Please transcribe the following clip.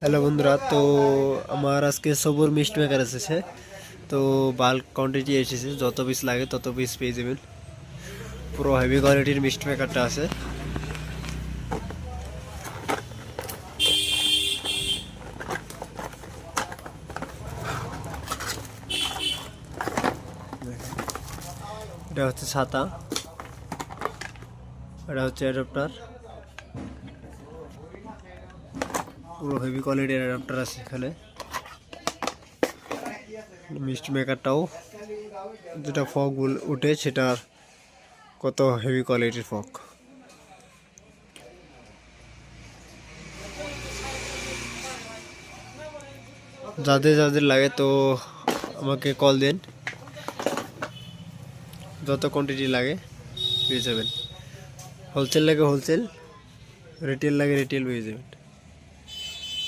Hello বন্ধুরা, তো আমার আজকে সবুর মিষ্টি মেকার এসেছে। তো বাল্ক কোয়ান্টিটি এসেছে, যত পিস লাগে তত পিস পেয়ে যাবেন। পুরো হেভি কোয়ালিটির মিষ্টি মেকারটা আছে। এটা হচ্ছে ছাতা, এটা হচ্ছে অ্যাডাপ্টার। পুরো হেভি কোয়ালিটির অ্যাডাপ্টার আছে এখানে। মিষ্টি মেকারটাও যেটা ফগ উঠে সেটার কত হেভি কোয়ালিটির ফগ। যাদের যাদের লাগে তো আমাকে কল দেন, যত কোয়ান্টিটি লাগে পেয়ে যাবেন। হোলসেল লাগে হোলসেল, রিটেল লাগে রিটেল পেয়ে যাবেন।